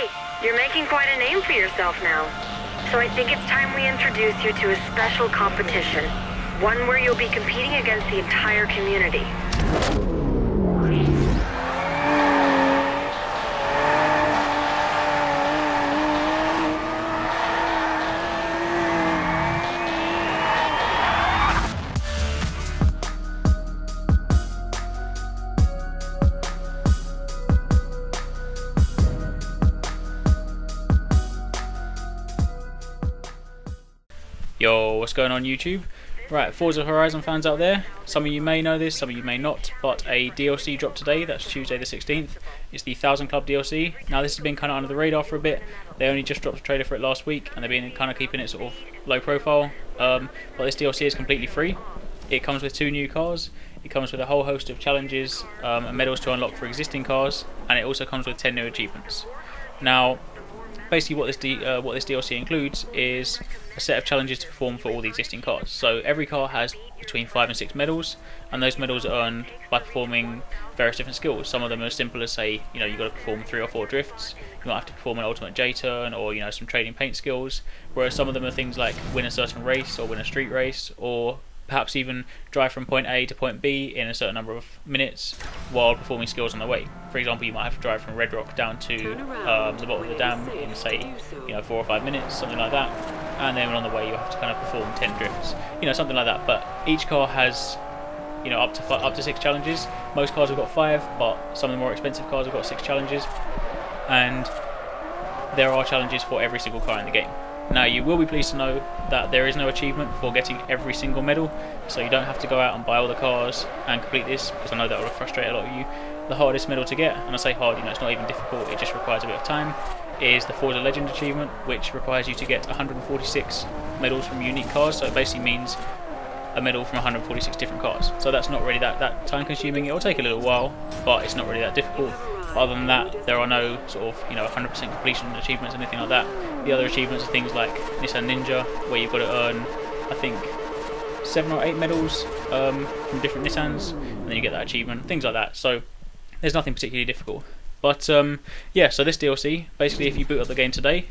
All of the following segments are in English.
Hey, you're making quite a name for yourself now. So I think it's time we introduce you to a special competition. One where you'll be competing against the entire community. Yo, what's going on YouTube? Right, Forza Horizon fans out there, some of you may know this, some of you may not, but a DLC dropped today. That's Tuesday the 16th. It's the 1000 Club DLC. Now this has been kind of under the radar for a bit. They only just dropped a trailer for it last week and they've been kind of keeping it sort of low profile. But this DLC is completely free. It comes with 2 new cars, it comes with a whole host of challenges and medals to unlock for existing cars, and it also comes with 10 new achievements. Now, basically what this DLC includes is a set of challenges to perform for all the existing cars. So every car has between 5 and 6 medals, and those medals are earned by performing various different skills. Some of them are as simple as, say, you've got to perform 3 or 4 drifts, you might have to perform an ultimate J-turn, or some trading paint skills, whereas some of them are things like win a certain race, or win a street race, or perhaps even drive from point A to point B in a certain number of minutes while performing skills on the way. For example, you might have to drive from Red Rock down to the bottom of the dam in, say, 4 or 5 minutes, something like that. And then on the way you have to kind of perform 10 drifts, something like that. But each car has, up to 6 challenges. Most cars have got 5, but some of the more expensive cars have got 6 challenges. And there are challenges for every single car in the game. Now, you will be pleased to know that there is no achievement for getting every single medal, so you don't have to go out and buy all the cars and complete this, because I know that will frustrate a lot of you. The hardest medal to get, and I say hard, it's not even difficult, it just requires a bit of time, is the Forza Legend achievement, which requires you to get 146 medals from unique cars. So it basically means a medal from 146 different cars. So that's not really that time consuming. It will take a little while, but it's not really that difficult. Other than that, there are no sort of 100% completion achievements or anything like that. The other achievements are things like Nissan Ninja, where you've got to earn, I think, 7 or 8 medals from different Nissans, and then you get that achievement, things like that. So there's nothing particularly difficult. But yeah, so this DLC, basically if you boot up the game today,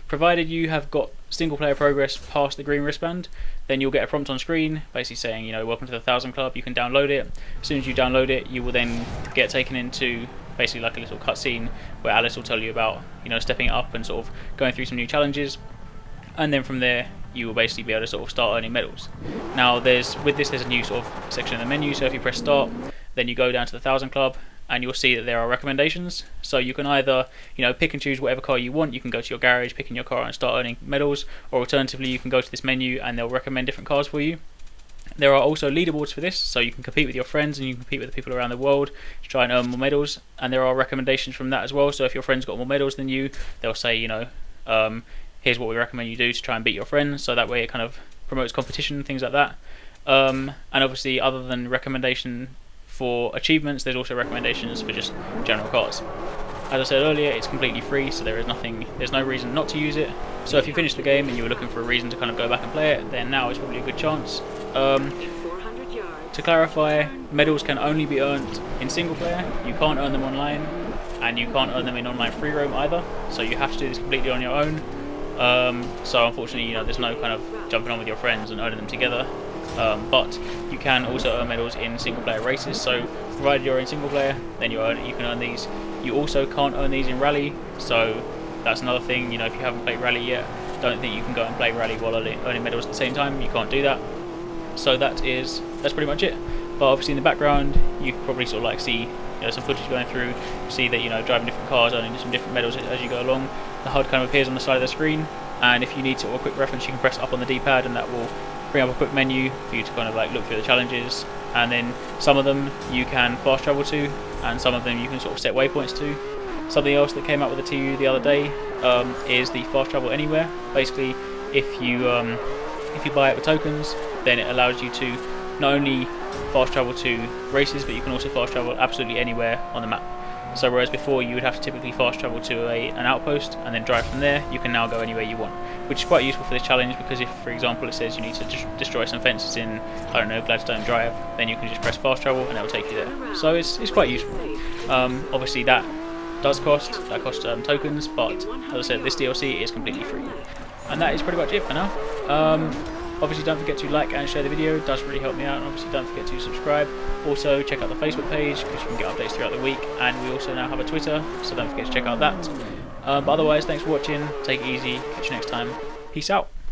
provided you have got single player progress past the green wristband, then you'll get a prompt on screen basically saying, welcome to the 1000 Club. You can download it. As soon as you download it, you will then get taken into basically like a little cutscene where Alice will tell you about stepping up and sort of going through some new challenges, and then from there you will basically be able to sort of start earning medals. Now there's a new sort of section in the menu, so if you press start, then you go down to the 1000 Club, and you'll see that there are recommendations. So you can either pick and choose whatever car you want. You can go to your garage, pick in your car and start earning medals, or alternatively you can go to this menu and they'll recommend different cars for you. There are also leaderboards for this, so you can compete with your friends and you can compete with the people around the world to try and earn more medals, and there are recommendations from that as well. So if your friend's got more medals than you, they'll say here's what we recommend you do to try and beat your friends, so that way it kind of promotes competition, things like that. And obviously, other than recommendation for achievements, there's also recommendations for just general cars. As I said earlier, it's completely free, so there's no reason not to use it. So if you finish the game and you were looking for a reason to kind of go back and play it, then now is probably a good chance. To clarify, medals can only be earned in single player. You can't earn them online, and you can't earn them in online free roam either. So you have to do this completely on your own. So unfortunately, there's no kind of jumping on with your friends and earning them together. But you can also earn medals in single player races, so provided you're in single player, then you can earn these. You also can't earn these in rally, so that's another thing. If you haven't played rally yet, don't think you can go and play rally while earning medals at the same time. You can't do that. So that's pretty much it. But obviously in the background you can probably sort of like see some footage going through, see that driving different cars, earning some different medals as you go along. The HUD kind of appears on the side of the screen, and if you need sort of a quick reference, you can press up on the D-pad and that will bring up a quick menu for you to kind of like look through the challenges. And then some of them you can fast travel to, and some of them you can sort of set waypoints to. Something else that came out with the TU the other day is the fast travel anywhere. Basically, if you buy it with tokens, then it allows you to not only fast travel to races, but you can also fast travel absolutely anywhere on the map. So whereas before you would have to typically fast travel to an outpost and then drive from there, you can now go anywhere you want, which is quite useful for this challenge, because if, for example, it says you need to destroy some fences in, I don't know, Gladstone Drive, then you can just press fast travel and it will take you there. So it's quite useful. Obviously that does cost. That costs tokens, but as I said, this DLC is completely free. And that is pretty much it for now. Obviously don't forget to like and share the video, it does really help me out, and obviously don't forget to subscribe. Also check out the Facebook page because you can get updates throughout the week, and we also now have a Twitter, so don't forget to check out that. But otherwise, thanks for watching, take it easy, catch you next time, peace out.